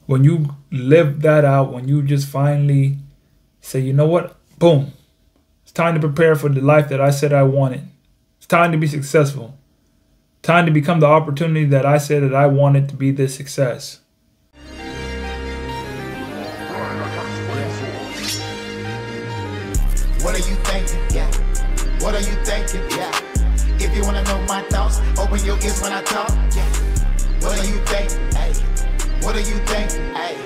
when you live that out, when you just finally say, you know what, boom, it's time to prepare for the life that I said I wanted. It's time to be successful. Time to become the opportunity that I said that I wanted to be this success. What are you thinking? Yeah. What are you thinking? Yeah. If you wanna know my thoughts, open your ears when I talk. Yeah. What are you thinking? Hey. What are you thinking? Hey.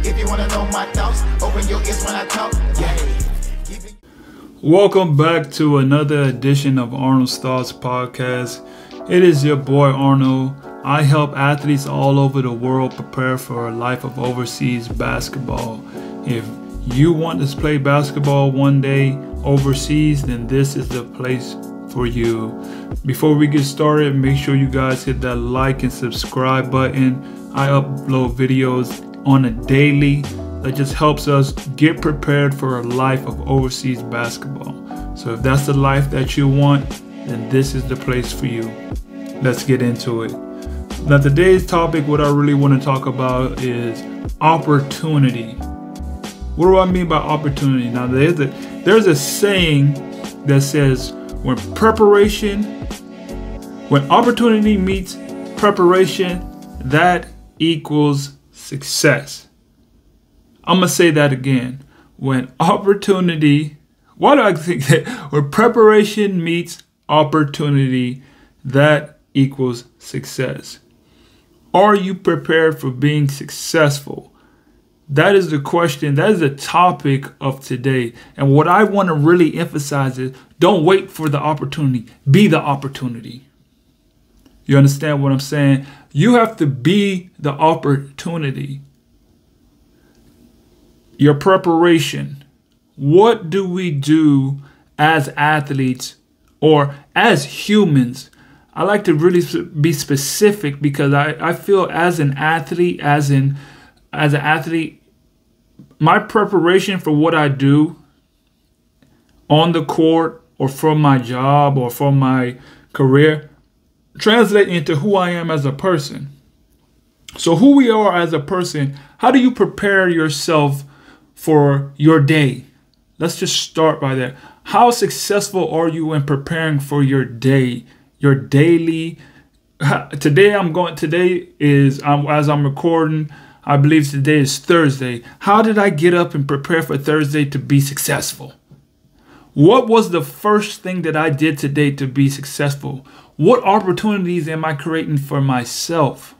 If you wanna know my thoughts, open your ears when I talk. Yeah. Welcome back to another edition of Arnold's Thoughts Podcast. It is your boy Arnold. I help athletes all over the world prepare for a life of overseas basketball. If you want to play basketball one day overseas, then this is the place for you. Before we get started, make sure you guys hit that like and subscribe button. I upload videos on a daily that just helps us get prepared for a life of overseas basketball. So if that's the life that you want, then this is the place for you. Let's get into it. Now today's topic, what I really want to talk about is opportunity. What do I mean by opportunity? Now there's a saying that says when opportunity meets preparation, that equals success. I'm gonna say that again. When preparation meets opportunity, that equals success. Are you prepared for being successful? That is the question. That is the topic of today. And what I want to really emphasize is don't wait for the opportunity. Be the opportunity. You understand what I'm saying? You have to be the opportunity. Your preparation. What do we do as athletes or as humans? I like to really be specific because I feel as an athlete, my preparation for what I do on the court or for my job or for my career translate into who I am as a person. So who we are as a person, how do you prepare yourself for your day? Let's just start by that. How successful are you in preparing for your day, your daily? Today as I'm recording, I believe today is Thursday. How did I get up and prepare for Thursday to be successful? What was the first thing that I did today to be successful? What opportunities am I creating for myself?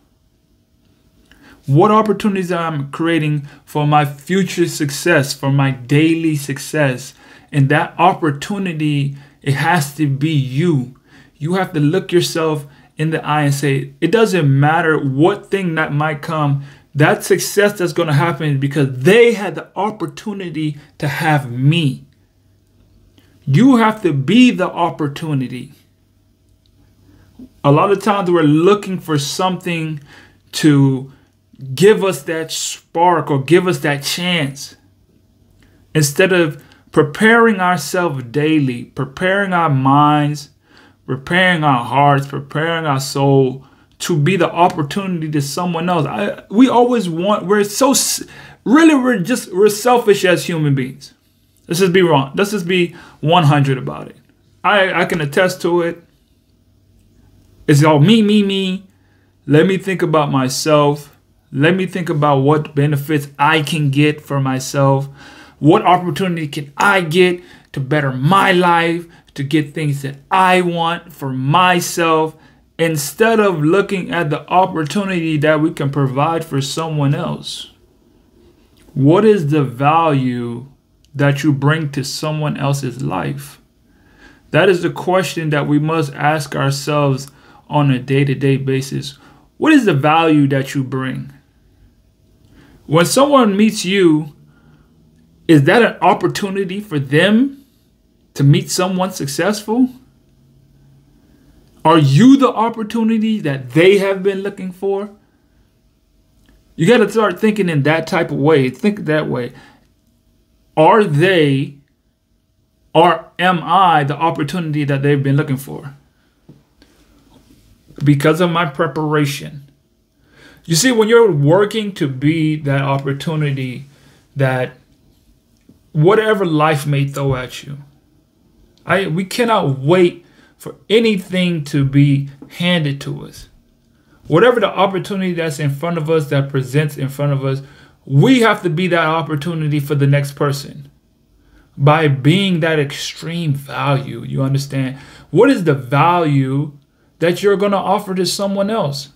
What opportunities am I creating for my future success, for my daily success? And that opportunity, it has to be you. You have to look yourself in the eye and say, it doesn't matter what thing that might come. That success that's going to happen because they had the opportunity to have me. You have to be the opportunity. A lot of times we're looking for something to give us that spark or give us that chance. Instead of preparing ourselves daily, preparing our minds, preparing our hearts, preparing our soul to be the opportunity to someone else. We're selfish as human beings. Let's just be wrong. Let's just be 100 about it. I can attest to it. It's all me. Let me think about myself. Let me think about what benefits I can get for myself. What opportunity can I get to better my life, to get things that I want for myself, instead of looking at the opportunity that we can provide for someone else. What is the value that you bring to someone else's life? That is the question that we must ask ourselves on a day-to-day basis. What is the value that you bring? When someone meets you, is that an opportunity for them to meet someone successful? Are you the opportunity that they have been looking for? You got to start thinking in that type of way. Think that way. Are they, or am I the opportunity that they've been looking for? Because of my preparation. You see, when you're working to be that opportunity that whatever life may throw at you, we cannot wait for anything to be handed to us. Whatever the opportunity that's in front of us, that presents in front of us, we have to be that opportunity for the next person by being that extreme value. You understand? What is the value that you're going to offer to someone else?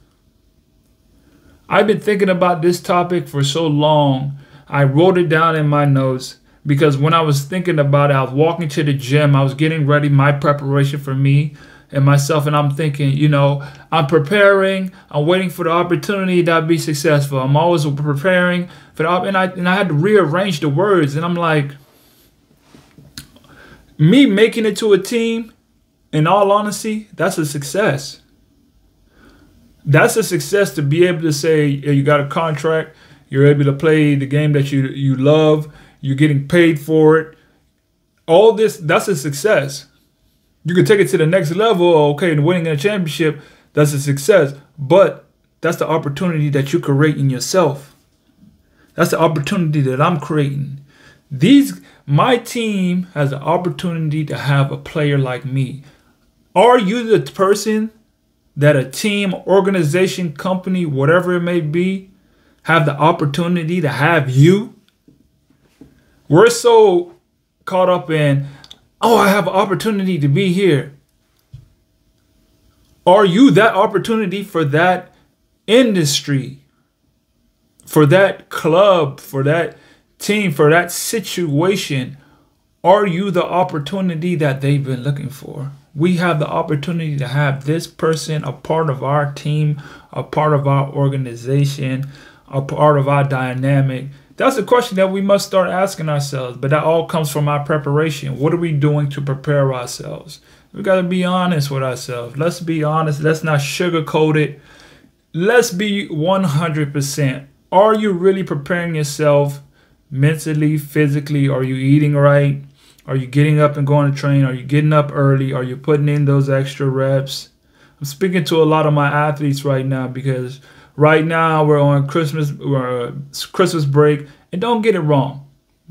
I've been thinking about this topic for so long. I wrote it down in my notes because when I was thinking about it, I was walking to the gym. I was getting ready, my preparation for me and myself. And I'm thinking, you know, I'm preparing. I'm waiting for the opportunity to be successful. I'm always preparing for the and I had to rearrange the words. And I'm like, me making it to a team, in all honesty, that's a success. That's a success to be able to say, yeah, you got a contract, you're able to play the game that you love, you're getting paid for it. All this, that's a success. You can take it to the next level, okay, winning a championship, that's a success. But that's the opportunity that you create in yourself. That's the opportunity that I'm creating. My team has the opportunity to have a player like me. Are you the person that a team, organization, company, whatever it may be, have the opportunity to have you? We're so caught up in, oh, I have an opportunity to be here. Are you that opportunity for that industry, for that club, for that team, for that situation? Are you the opportunity that they've been looking for? We have the opportunity to have this person a part of our team, a part of our organization, a part of our dynamic. That's a question that we must start asking ourselves, but that all comes from our preparation. What are we doing to prepare ourselves? We got to be honest with ourselves. Let's be honest. Let's not sugarcoat it. Let's be 100%. Are you really preparing yourself mentally, physically? Are you eating right? Are you getting up and going to train? Are you getting up early? Are you putting in those extra reps? I'm speaking to a lot of my athletes right now because right now we're on Christmas break. And don't get it wrong.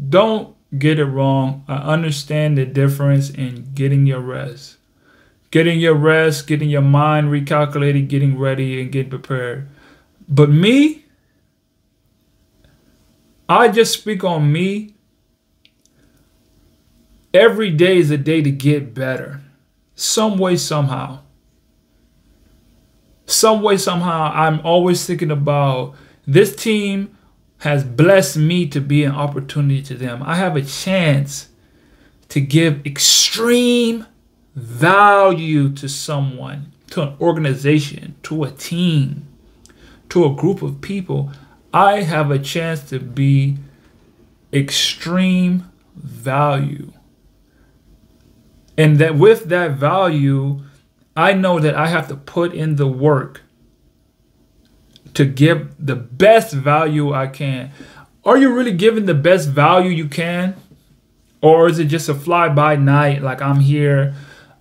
Don't get it wrong. I understand the difference in getting your rest. Getting your rest, getting your mind recalculated, getting ready and getting prepared. But me, I just speak on me. Every day is a day to get better. Some way, somehow. Some way, somehow, I'm always thinking about this team has blessed me to be an opportunity to them. I have a chance to give extreme value to someone, to an organization, to a team, to a group of people. I have a chance to be extreme value. And that with that value, I know that I have to put in the work to give the best value I can. Are you really giving the best value you can? Or is it just a fly-by-night, like I'm here,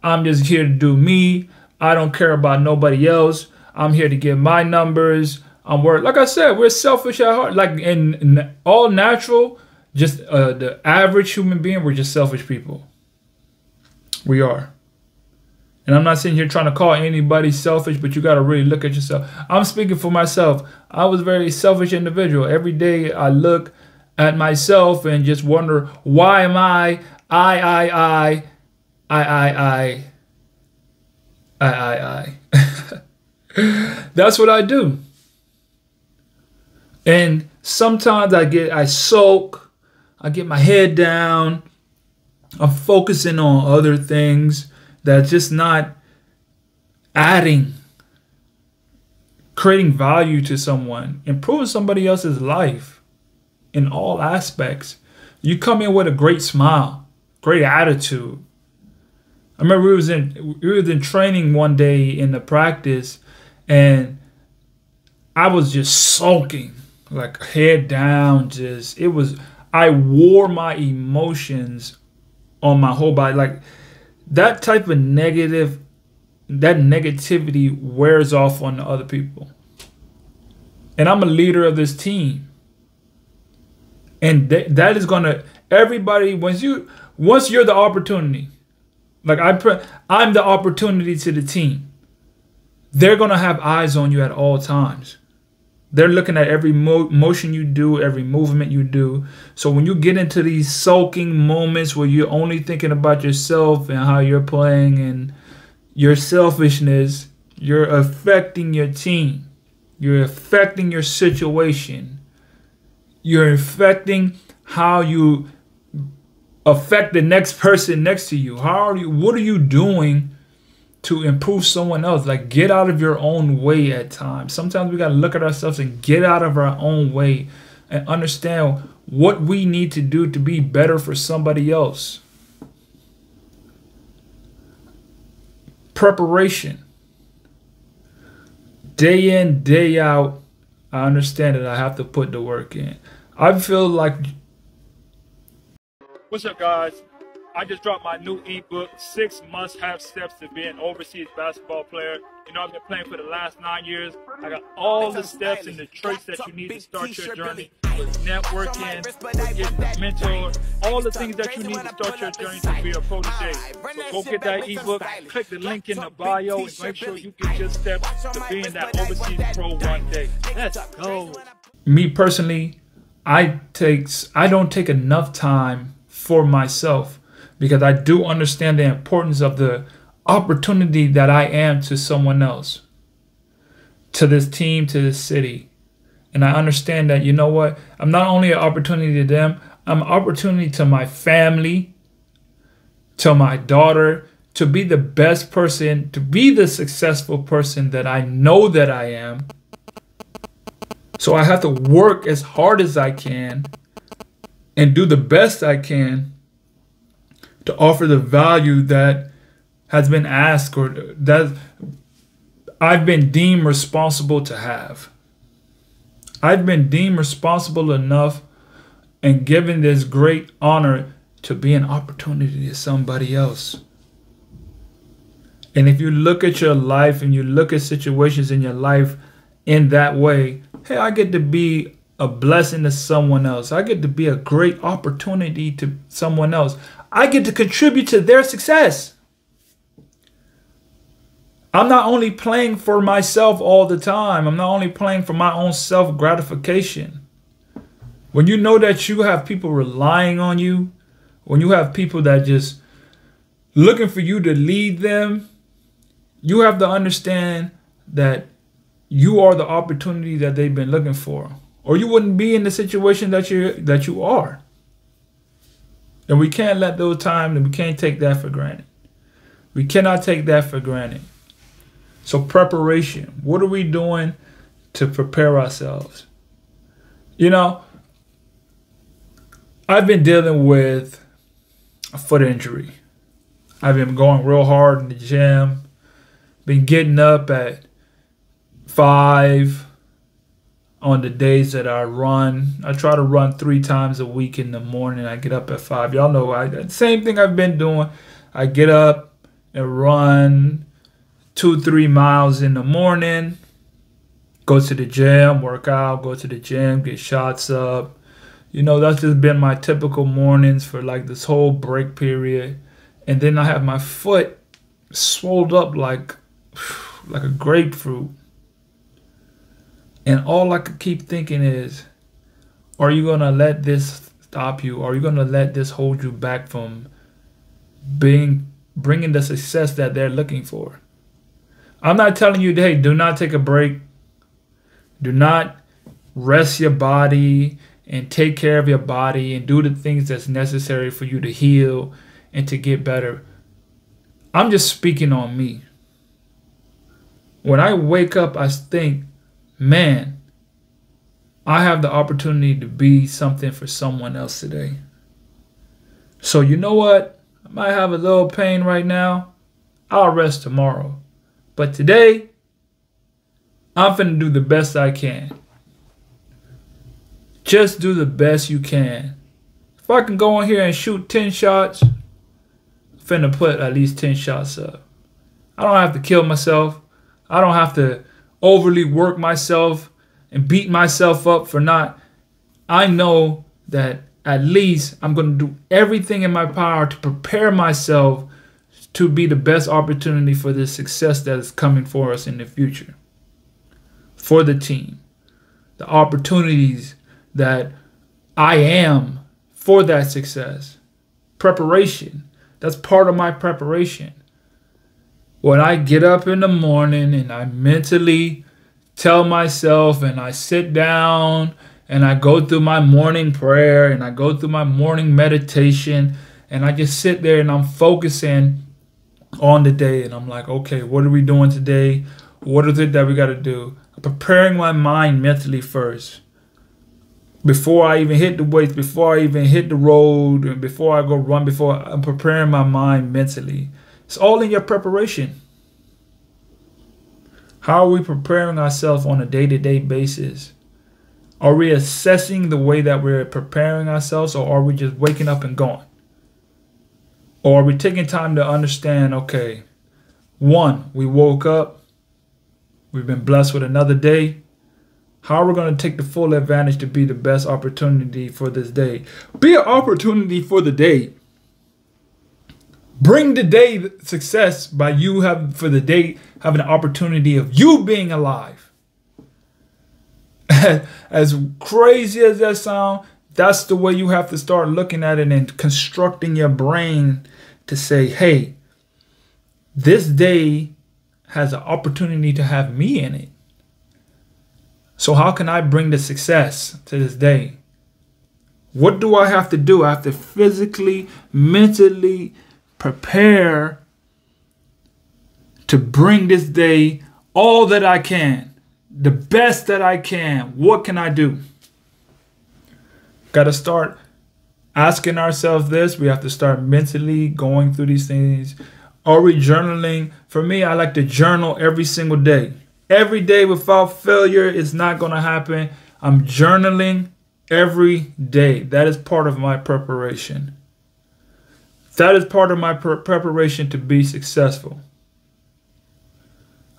I'm just here to do me, I don't care about nobody else, I'm here to get my numbers, I'm work. Like I said, we're selfish at heart. Like in all natural, just the average human being, we're just selfish people. We are. And I'm not sitting here trying to call anybody selfish, but you got to really look at yourself. I'm speaking for myself. I was a very selfish individual. Every day I look at myself and just wonder, why am I. That's what I do. And sometimes I sulk, I get my head down, I'm focusing on other things that's just not adding, creating value to someone, improving somebody else's life in all aspects. You come in with a great smile, great attitude. I remember we was in training one day in the practice, and I was just sulking, like head down. I wore my emotions on my whole body. Like that type of negativity wears off on the other people. and I'm a leader of this team. And that is gonna, everybody, once you're the opportunity, like I'm the opportunity to the team. They're gonna have eyes on you at all times. They're looking at every motion you do, every movement you do. So when you get into these sulking moments where you're only thinking about yourself and how you're playing and your selfishness, you're affecting your team. You're affecting your situation. You're affecting how you affect the next person next to you. What are you doing to improve someone else? Like, get out of your own way at times. Sometimes we got to look at ourselves and get out of our own way and understand what we need to do to be better for somebody else. Preparation. Day in, day out, I understand that I have to put the work in. I feel like... What's up, guys? I just dropped my new ebook, 6 must-have steps to be an overseas basketball player. You know, I've been playing for the last 9 years. I got all the steps and the traits that you need to start your journey with networking, with getting a mentor, all the things that you need to start your journey to be a protege. So go get that ebook, click the link in the bio, and make sure you get your steps to being that overseas pro one day. Let's go. Me personally, I don't take enough time for myself, because I do understand the importance of the opportunity that I am to someone else, to this team, to this city. And I understand that, you know what, I'm not only an opportunity to them, I'm an opportunity to my family, to my daughter, to be the best person, to be the successful person that I know that I am. So I have to work as hard as I can and do the best I can to offer the value that has been asked, or that I've been deemed responsible to have. I've been deemed responsible enough and given this great honor to be an opportunity to somebody else. And if you look at your life and you look at situations in your life in that way, hey, I get to be a blessing to someone else. I get to be a great opportunity to someone else. I get to contribute to their success. I'm not only playing for myself all the time. I'm not only playing for my own self-gratification. When you know that you have people relying on you, when you have people that just looking for you to lead them, you have to understand that you are the opportunity that they've been looking for, or you wouldn't be in the situation that you are. And we can't let those times, and we can't take that for granted. We cannot take that for granted. So preparation. What are we doing to prepare ourselves? You know, I've been dealing with a foot injury. I've been going real hard in the gym. Been getting up at 5 on the days that I run. I try to run 3 times a week in the morning. I get up at 5. Y'all know same thing I've been doing. I get up and run 2-3 miles in the morning. Go to the gym, work out, go to the gym, get shots up. You know, that's just been my typical mornings for like this whole break period. And then I have my foot swelled up like a grapefruit. And all I could keep thinking is, are you going to let this stop you? Are you going to let this hold you back from bringing the success that they're looking for? I'm not telling you, hey, do not take a break. Do not rest your body and take care of your body and do the things that's necessary for you to heal and to get better. I'm just speaking on me. When I wake up, I think, man, I have the opportunity to be something for someone else today. So you know what? I might have a little pain right now. I'll rest tomorrow. But today, I'm finna do the best I can. Just do the best you can. If I can go in here and shoot 10 shots, I'm finna put at least 10 shots up. I don't have to kill myself. I don't have to overly work myself and beat myself up for not. I know that at least I'm going to do everything in my power to prepare myself to be the best opportunity for the success that is coming for us in the future. For the team. The opportunities that I am for that success. Preparation. That's part of my preparation. When I get up in the morning and I mentally tell myself and I sit down and I go through my morning prayer and I go through my morning meditation and I just sit there and I'm focusing on the day and I'm like, okay, what are we doing today? What is it that we got to do? I'm preparing my mind mentally first. Before I even hit the weights, before I even hit the road, and before I go run, before I'm preparing my mind mentally. It's all in your preparation. How are we preparing ourselves on a day-to-day basis? Are we assessing the way that we're preparing ourselves, or are we just waking up and going? Or are we taking time to understand, okay, one, we woke up, we've been blessed with another day. How are we going to take the full advantage to be the best opportunity for this day? Be an opportunity for the day. Bring the day success by you having an opportunity of you being alive. As crazy as that sounds, that's the way you have to start looking at it and constructing your brain to say, hey, this day has an opportunity to have me in it. So how can I bring the success to this day? What do I have to do? I have to physically, mentally prepare to bring this day all that I can, the best that I can. What can I do? Got to start asking ourselves this. We have to start mentally going through these things. Are we journaling? For me, I like to journal every single day. Every day without failure is not going to happen. I'm journaling every day. That is part of my preparation. That is part of my preparation to be successful.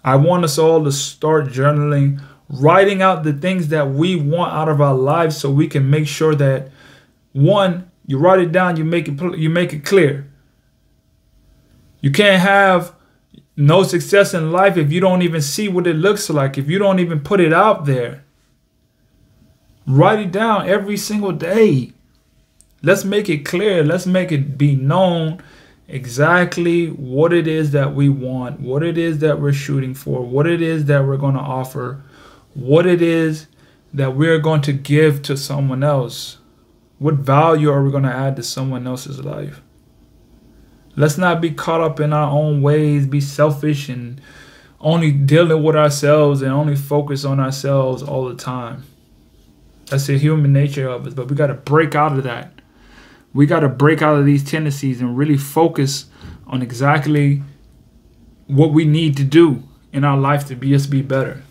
I want us all to start journaling, writing out the things that we want out of our lives so we can make sure that, one, you write it down, you make it clear. You can't have no success in life if you don't even see what it looks like, if you don't even put it out there. Write it down every single day. Let's make it clear. Let's make it be known exactly what it is that we want, what it is that we're shooting for, what it is that we're going to offer, what it is that we're going to give to someone else. What value are we going to add to someone else's life? Let's not be caught up in our own ways, be selfish and only dealing with ourselves and only focus on ourselves all the time. That's the human nature of it, but we got to break out of that. We got to break out of these tendencies and really focus on exactly what we need to do in our life to just be better.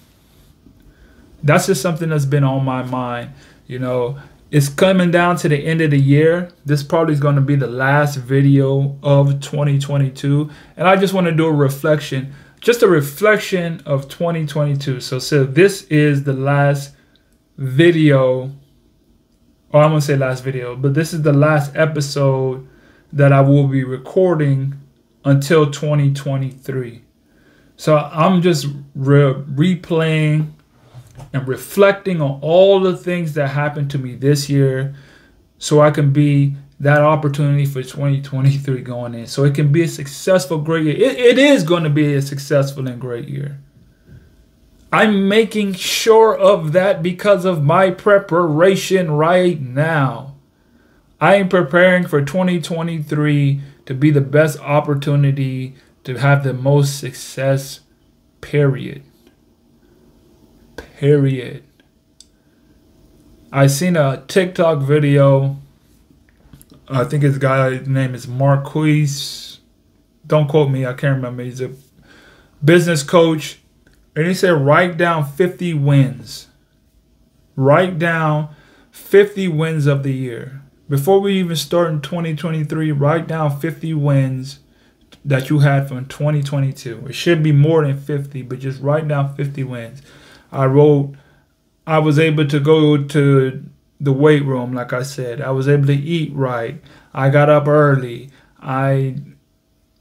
That's just something that's been on my mind. You know, it's coming down to the end of the year. This probably is going to be the last video of 2022. And I just want to do a reflection, just a reflection of 2022. So this is the last video. Or I'm going to say last video, but this is the last episode that I will be recording until 2023. So I'm just replaying and reflecting on all the things that happened to me this year so I can be that opportunity for 2023 going in. So it can be a successful, great year. It is going to be a successful and great year. I'm making sure of that because of my preparation right now. I am preparing for 2023 to be the best opportunity to have the most success, period. Period. I seen a TikTok video. I think his guy's name is Marquise. Don't quote me. I can't remember. He's a business coach. And he said, write down 50 wins. Write down 50 wins of the year. Before we even start in 2023, write down 50 wins that you had from 2022. It should be more than 50, but just write down 50 wins. I wrote I was able to go to the weight room, like I said. I was able to eat right. I got up early.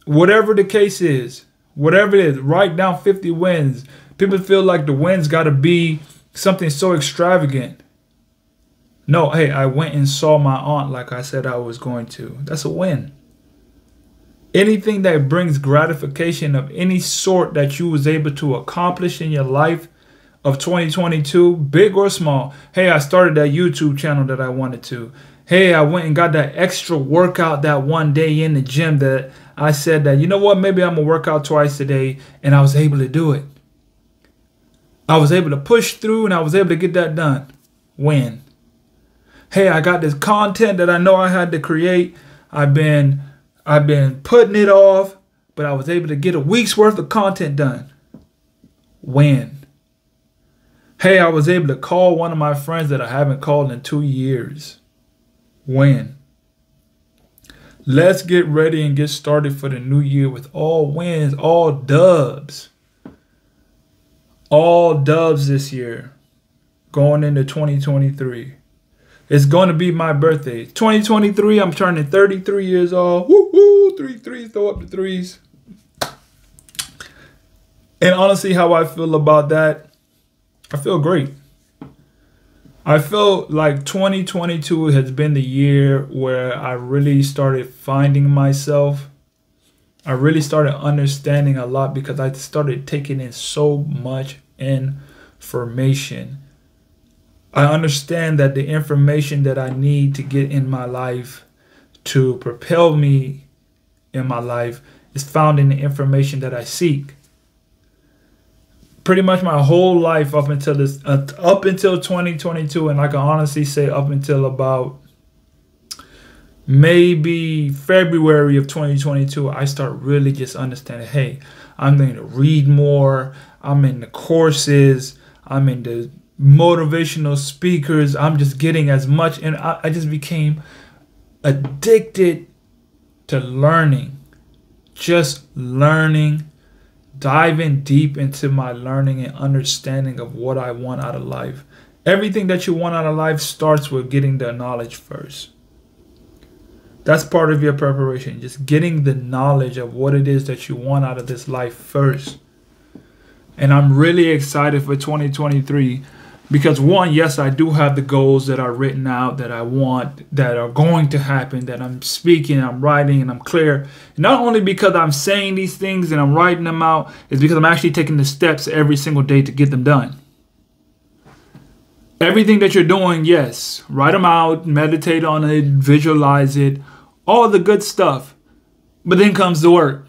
Whatever the case is, whatever it is, write down 50 wins. People feel like the wins got to be something so extravagant. No, hey, I went and saw my aunt like I said I was going to. That's a win. Anything that brings gratification of any sort that you was able to accomplish in your life of 2022, big or small. Hey, I started that YouTube channel that I wanted to. Hey, I went and got that extra workout that one day in the gym that I said that, you know what, maybe I'm going to work out twice a day, and I was able to do it. I was able to push through and I was able to get that done. Win. Hey, I got this content that I know I had to create. I've been putting it off, but I was able to get a week's worth of content done. Win. Hey, I was able to call one of my friends that I haven't called in 2 years. Win. Let's get ready and get started for the new year with all wins, all dubs. All dubs this year, going into 2023. It's going to be my birthday. 2023, I'm turning 33 years old. Woo woo, 3 3s, throw up the threes. And honestly, how I feel about that, I feel great. I feel like 2022 has been the year where I really started finding myself. I really started understanding a lot because I started taking in so much information. I understand that the information that I need to get in my life to propel me in my life is found in the information that I seek. Pretty much my whole life up until 2022, and I can honestly say up until about maybe February of 2022, I start really just understanding, hey, I'm going to read more. I'm in the courses. I'm in the motivational speakers. I'm just getting as much, and I just became addicted to learning, just learning, diving deep into my learning and understanding of what I want out of life. Everything that you want out of life starts with getting the knowledge first. That's part of your preparation, just getting the knowledge of what it is that you want out of this life first. And I'm really excited for 2023 because, one, yes, I do have the goals that are written out that I want, that are going to happen, that I'm speaking, I'm writing, and I'm clear. Not only because I'm saying these things and I'm writing them out, it's because I'm actually taking the steps every single day to get them done. Everything that you're doing, yes, write them out, meditate on it, visualize it, all the good stuff. But then comes the work.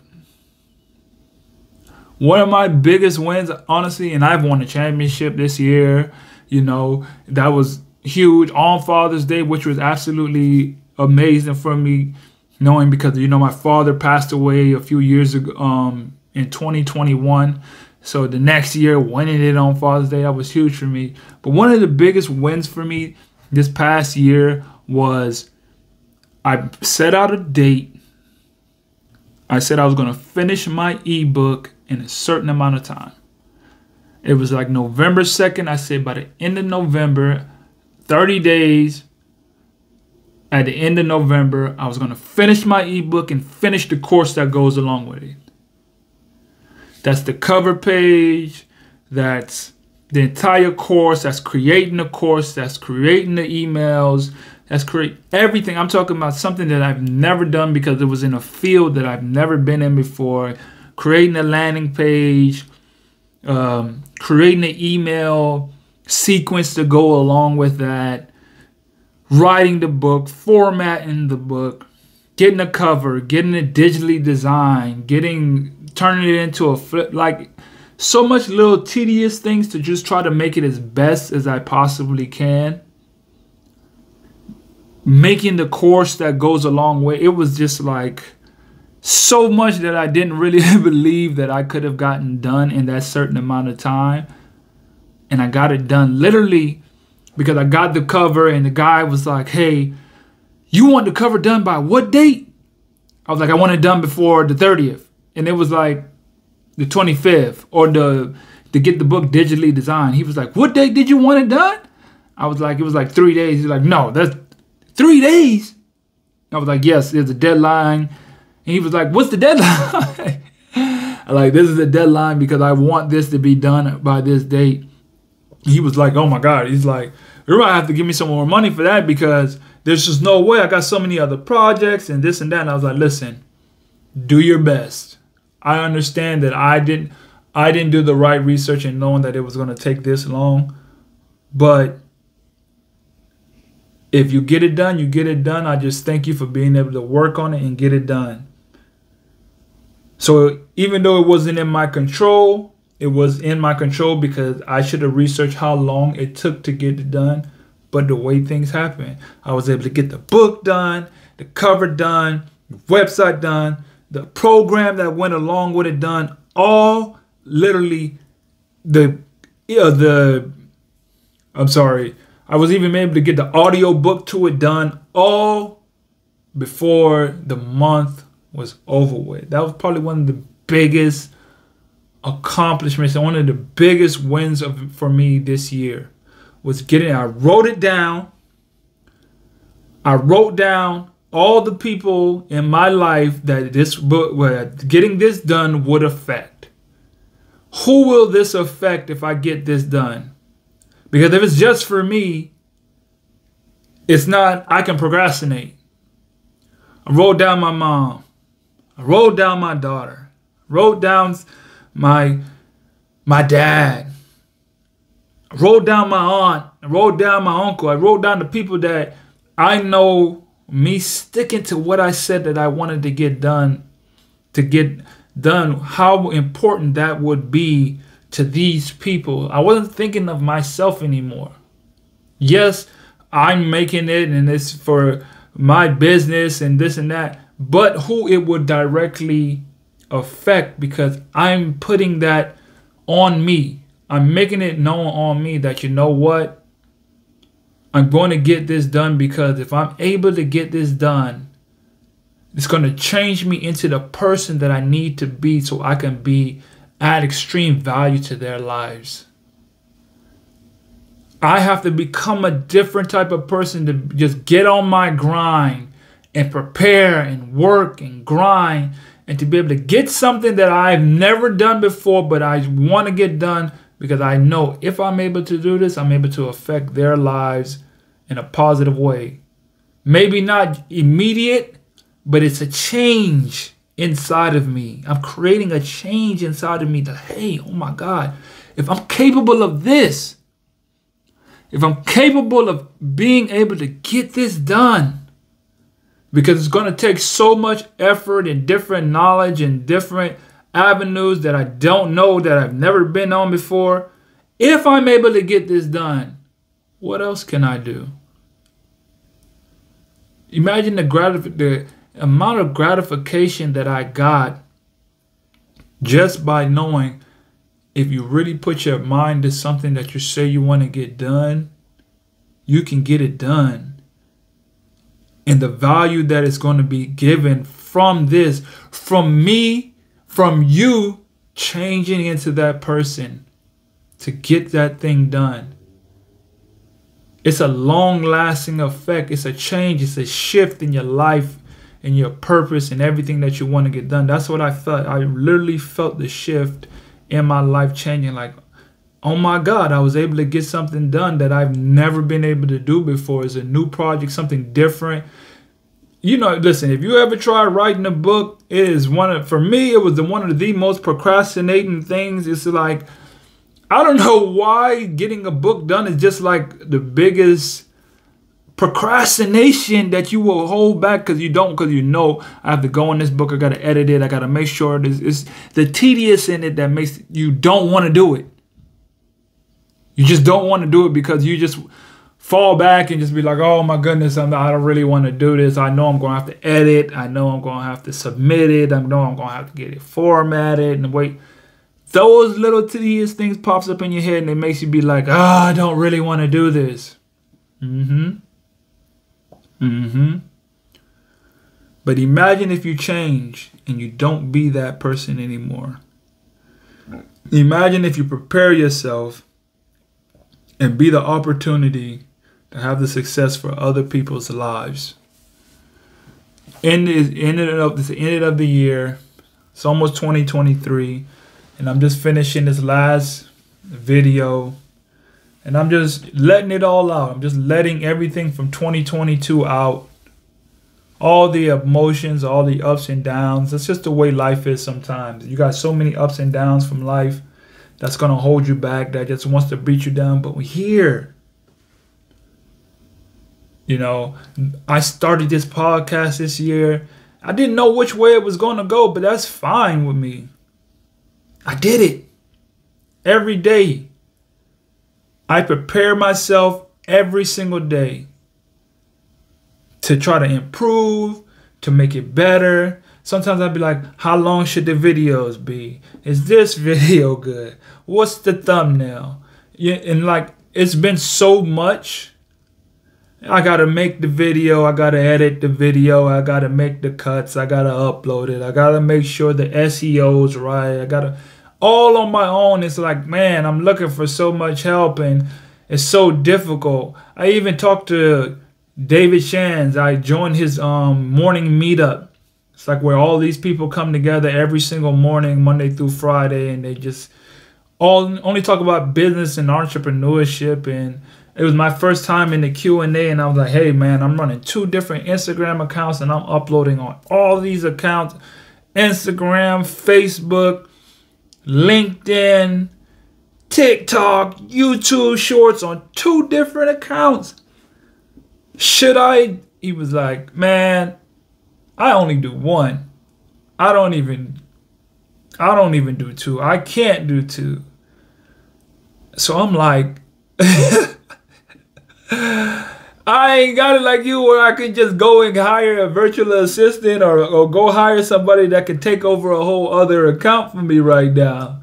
One of my biggest wins, honestly, and I've won a championship this year, you know, that was huge on Father's Day, which was absolutely amazing for me, knowing because, you know, my father passed away a few years ago, in 2021. So the next year, winning it on Father's Day, that was huge for me. But one of the biggest wins for me this past year was I set out a date. I said I was going to finish my ebook in a certain amount of time. It was like November 2nd. I said by the end of November, 30 days, at the end of November, I was going to finish my ebook and finish the course that goes along with it. That's the cover page. That's the entire course. That's creating the course. That's creating the emails. That's create everything. I'm talking about something that I've never done because it was in a field that I've never been in before. Creating a landing page, creating an email sequence to go along with that, writing the book, formatting the book, getting a cover, getting it digitally designed, turning it into a flip, like so much little tedious things to just try to make it as best as I possibly can. Making the course that goes along with it was just like so much that I didn't really believe that I could have gotten done in that certain amount of time. And I got it done literally because I got the cover and the guy was like, hey, you want the cover done by what date? I was like, I want it done before the 30th. And it was like the 25th or the to get the book digitally designed. He was like, what day did you want it done? I was like, it was like 3 days. He's like, no, that's 3 days. I was like, yes, there's a deadline. And he was like, what's the deadline? I'm like, this is a deadline because I want this to be done by this date. He was like, oh my God. He's like, you're going to have to give me some more money for that because there's just no way. I got so many other projects and this and that. And I was like, listen, do your best. I understand that I didn't do the right research in knowing that it was going to take this long. But if you get it done, you get it done. I just thank you for being able to work on it and get it done. So even though it wasn't in my control, it was in my control because I should have researched how long it took to get it done. But the way things happen, I was able to get the book done, the cover done, the website done, the program that went along with it done, all literally I was even able to get the audio book to it done all before the month was over with. That was probably one of the biggest accomplishments and one of the biggest wins for me this year was I wrote it down. I wrote down all the people in my life that this book, getting this done would affect. Who will this affect if I get this done? Because if it's just for me, it's not, I can procrastinate. I wrote down my mom. I wrote down my daughter. I wrote down my dad. I wrote down my aunt. I wrote down my uncle. I wrote down the people that I know me sticking to what I said that I wanted to get done, how important that would be to these people. I wasn't thinking of myself anymore. Yes, I'm making it and it's for my business and this and that, but who it would directly affect because I'm putting that on me. I'm making it known on me that, you know what? I'm going to get this done because if I'm able to get this done, it's going to change me into the person that I need to be so I can add extreme value to their lives. I have to become a different type of person to just get on my grind and prepare and work and grind and to be able to get something that I've never done before, but I want to get done because I know if I'm able to do this, I'm able to affect their lives in a positive way. Maybe not immediate, but it's a change inside of me. I'm creating a change inside of me that, hey, oh my God, if I'm capable of this, if I'm capable of being able to get this done, because it's going to take so much effort and different knowledge and different avenues that I don't know, that I've never been on before. If I'm able to get this done, what else can I do? Imagine the amount of gratification that I got just by knowing if you really put your mind to something that you say you want to get done, you can get it done. And the value that is going to be given from this, from me, from you changing into that person to get that thing done. It's a long-lasting effect. It's a change. It's a shift in your life and your purpose and everything that you want to get done. That's what I felt. I literally felt the shift in my life changing. Like, oh my God, I was able to get something done that I've never been able to do before. It's a new project, something different. You know, listen, if you ever try writing a book, it is for me, it was one of the most procrastinating things. It's like, I don't know why getting a book done is just like the biggest procrastination that you will hold back because you know I have to go on this book, I got to edit it, I got to make sure it's the tedious in it that makes you don't want to do it. You just don't want to do it because you just fall back and just be like, oh my goodness, I don't really want to do this. I know I'm going to have to edit. I know I'm going to have to submit it. I know I'm going to have to get it formatted and wait. Those little tedious things pops up in your head and it makes you be like, I don't really want to do this. But imagine if you change and you don't be that person anymore. Imagine if you prepare yourself and be the opportunity to have the success for other people's lives. End of the year. It's almost 2023, and I'm just finishing this last video, and I'm just letting it all out. I'm just letting everything from 2022 out. All the emotions, all the ups and downs. That's just the way life is sometimes. You got so many ups and downs from life that's going to hold you back, that just wants to beat you down. But we're here. You know, I started this podcast this year. I didn't know which way it was going to go, but that's fine with me. I did it. Every day. I prepare myself every single day to try to improve, to make it better. Sometimes I'd be like, how long should the videos be? Is this video good? What's the thumbnail? Yeah, and like, it's been so much. I gotta make the video, I gotta edit the video, I gotta make the cuts, I gotta upload it, I gotta make sure the SEO's right, I gotta, all on my own. It's like, man, I'm looking for so much help, and it's so difficult. I even talked to David Shands. I joined his morning meetup. It's like where all these people come together every single morning, Monday through Friday, and they just only talk about business and entrepreneurship. And it was my first time in the Q&A, and I was like, hey man, I'm running 2 different Instagram accounts, and I'm uploading on all these accounts: Instagram, Facebook, LinkedIn, TikTok, YouTube Shorts, on 2 different accounts. Should I? He was like, man, I only do 1. I don't even do 2. I can't do 2. So I'm like, I ain't got it like you, where I could just go and hire a virtual assistant, or go hire somebody that could take over a whole other account for me right now.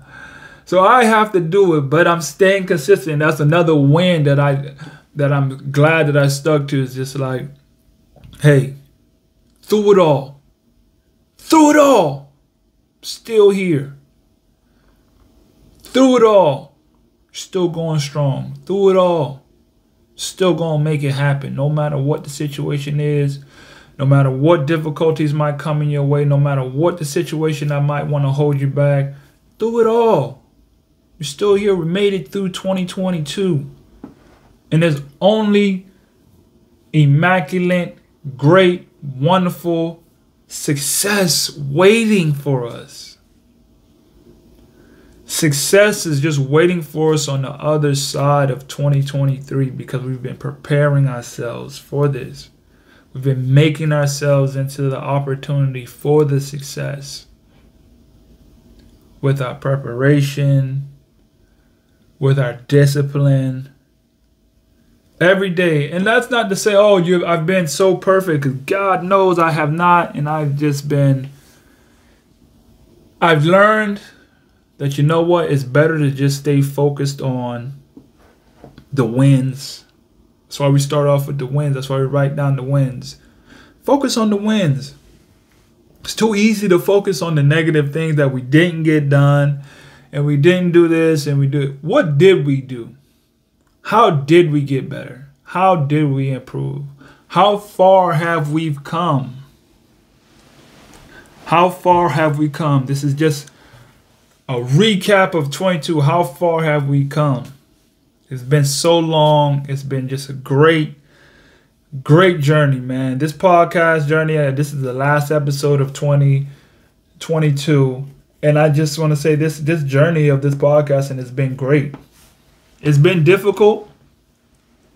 So I have to do it, but I'm staying consistent. That's another win that I'm glad that I stuck to. Is just like, hey, through it all, still here. Through it all, still going strong. Through it all, still gonna make it happen. No matter what the situation is, no matter what difficulties might come in your way, no matter what the situation that might want to hold you back, through it all, you're still here. We made it through 2022. And there's only immaculate, great, wonderful success waiting for us. Success is just waiting for us on the other side of 2023, because we've been preparing ourselves for this. We've been making ourselves into the opportunity for the success with our preparation, with our discipline. Every day. And that's not to say, oh, I've been so perfect, because God knows I have not. And I've learned that, you know what, it's better to just stay focused on the wins. That's why we start off with the wins. That's why we write down the wins. Focus on the wins. It's too easy to focus on the negative things that we didn't get done, and we didn't do this, and we do it. What did we do? How did we get better? How did we improve? How far have we come? How far have we come? This is just a recap of 22. How far have we come? It's been so long. It's been just a great journey, man. This podcast journey, this is the last episode of 2022. And I just want to say this journey of this podcast, and it's been great. It's been difficult,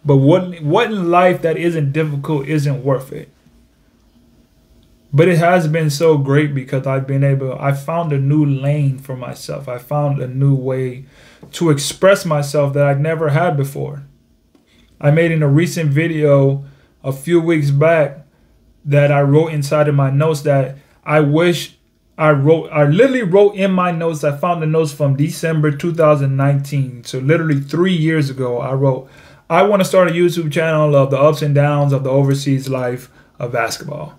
but what in life that isn't difficult isn't worth it. But it has been so great, because I found a new lane for myself. I found a new way to express myself that I'd never had before. I made in a recent video a few weeks back that I wrote inside of my notes that I literally wrote in my notes. I found the notes from December 2019. So literally 3 years ago, I wrote, I want to start a YouTube channel of the ups and downs of the overseas life of basketball.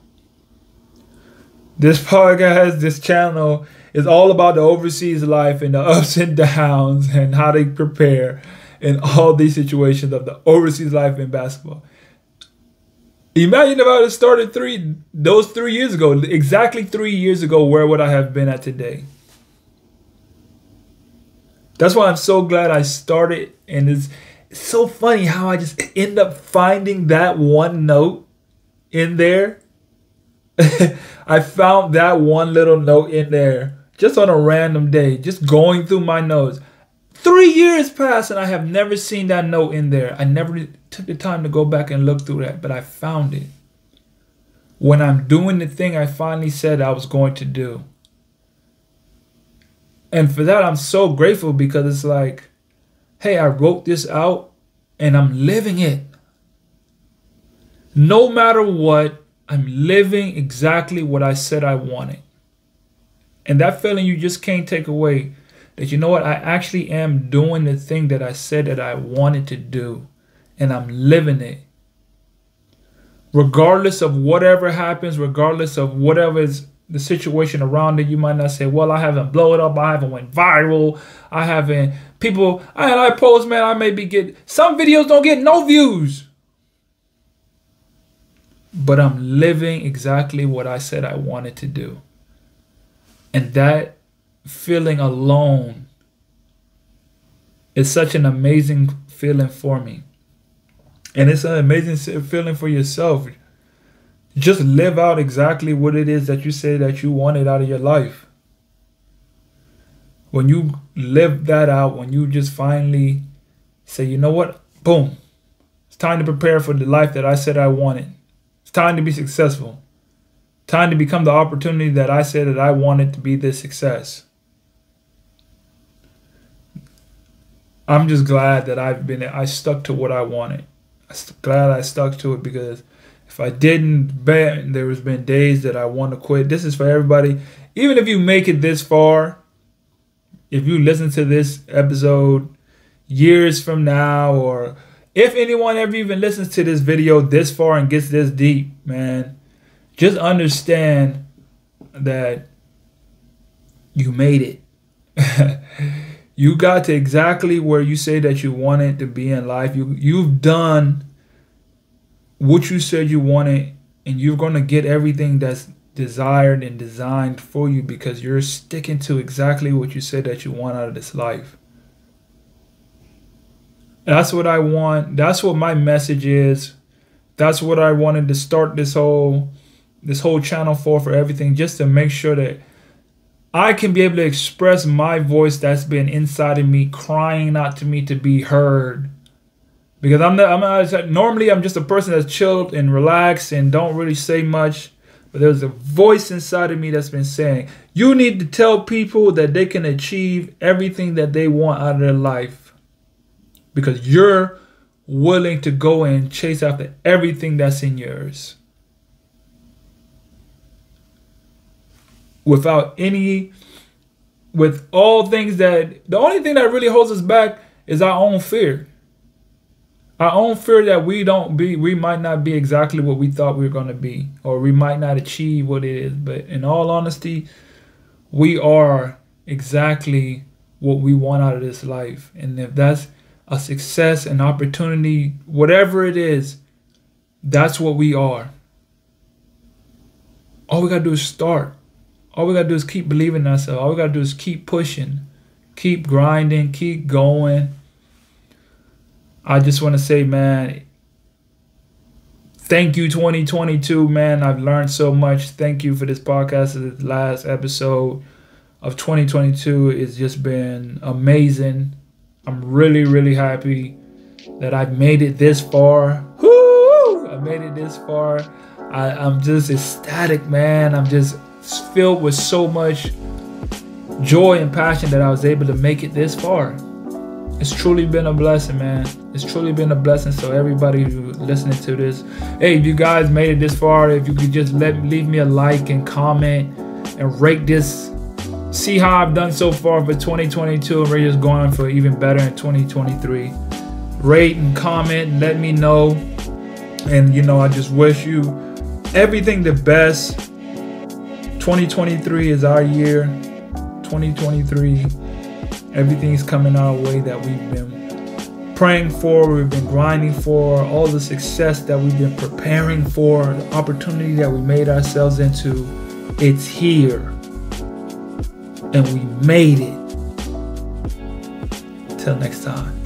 This podcast, this channel It's all about the overseas life and the ups and downs and how they prepare in all these situations of the overseas life in basketball. Imagine if I had started 3 years ago, exactly 3 years ago, where would I have been at today? That's why I'm so glad I started. And it's so funny how I just end up finding that one note in there. I found that one little note in there just on a random day, just going through my notes. 3 years passed and I have never seen that note in there. I never took the time to go back and look through that, but I found it. When I'm doing the thing I finally said I was going to do. And for that, I'm so grateful, because it's like, hey, I wrote this out and I'm living it. No matter what, I'm living exactly what I said I wanted. And that feeling you just can't take away. That, you know what, I actually am doing the thing that I said that I wanted to do. And I'm living it. Regardless of whatever happens, regardless of whatever is the situation around it, you might not say, well, I haven't blown up, I haven't went viral, I haven't, people, I post, man, I maybe get, some videos don't get no views. But I'm living exactly what I said I wanted to do. And that feeling alone is such an amazing feeling for me. And it's an amazing feeling for yourself. Just live out exactly what it is that you say that you wanted out of your life. When you live that out, when you just finally say, you know what, boom, it's time to prepare for the life that I said I wanted. It's time to be successful. Time to become the opportunity that I said that I wanted to be this success. I'm just glad that I stuck to what I wanted. I'm glad I stuck to it, because if I didn't, there has been days that I want to quit. This is for everybody. Even if you make it this far, if you listen to this episode years from now, or if anyone ever even listens to this video this far and gets this deep, man, just understand that you made it. You got to exactly where you say that you wanted to be in life. You've done what you said you wanted, and you're going to get everything that's desired and designed for you, because you're sticking to exactly what you said that you want out of this life. That's what I want. That's what my message is. That's what I wanted to start this whole channel for everything, just to make sure that I can be able to express my voice that's been inside of me, crying out to me to be heard. Because normally I'm just a person that's chilled and relaxed and don't really say much. But there's a voice inside of me that's been saying, you need to tell people that they can achieve everything that they want out of their life. Because you're willing to go and chase after everything that's in yours. With all things that, the only thing that really holds us back is our own fear. Our own fear that we might not be exactly what we thought we were going to be, or we might not achieve what it is. But in all honesty, we are exactly what we want out of this life. And if that's a success, an opportunity, whatever it is, that's what we are. All we got to do is start. All we got to do is keep believing in ourselves. All we got to do is keep pushing, keep grinding, keep going. I just want to say, man, thank you 2022, man. I've learned so much. Thank you for this podcast. This last episode of 2022 has just been amazing. I'm really, really happy that I've made it this far. Woo! I made it this far. I'm just ecstatic, man. I'm just filled with so much joy and passion that I was able to make it this far. It's truly been a blessing, man. It's truly been a blessing. So everybody who's listening to this, hey, if you guys made it this far, if you could just leave me a like and comment and rate this. See how I've done so far for 2022, and we're just going for even better in 2023. Rate and comment and let me know. And I just wish you everything the best. 2023 is our year. 2023, everything's coming our way that we've been praying for, we've been grinding for, all the success that we've been preparing for, the opportunity that we made ourselves into, it's here. And we made it. Till next time.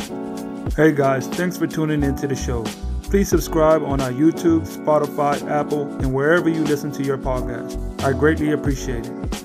Hey guys, thanks for tuning into the show. Please subscribe on our YouTube, Spotify, Apple, and wherever you listen to your podcast. I greatly appreciate it.